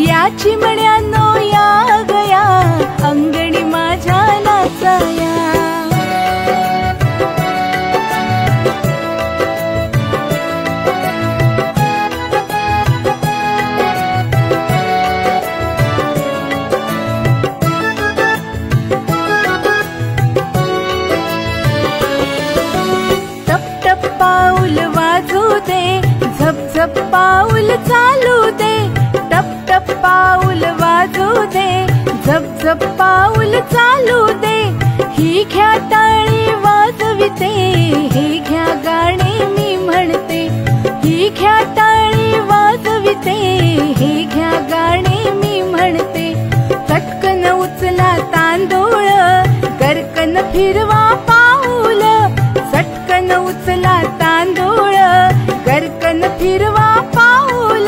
या चिमण्यानो या गया अंगणी माझ्या नाचाया। पाऊल वाजू दे, झप झप पाऊल चालू दे, टप टप पाऊल वाजू दे, झप झप पाऊल चालू दे। ही घ्या टाळी वाजविते, हे घ्या गाणे मी म्हणते, ही घ्या टाळी वाजविते, हे घ्या गाणे मी म्हणते। चटकन उचला तांदूळ, गरकन फिरवा पाऊल, चटकन उचला तांदूळ, गरकन फिरवा पाऊल।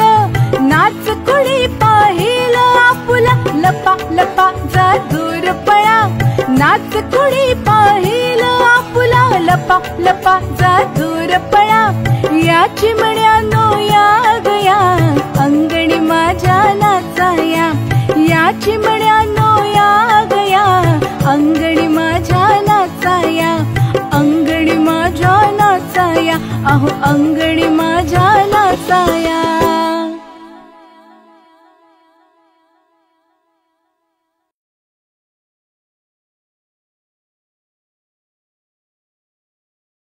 नाच कुणी पाहिल आपुला, लपा लपा जा दूर पळा, नाच कुणी पाहिल आपुला, लपा लपा जा दूर पळा। या चिमण्यानो या गया अंगणी माझ्या नाचाया, या चिमण्यानो या गया अंगणी माझ्या नाचाया, अंगणी माझ्या नाचाया, अहो अंगणी माझ्या नाचाया।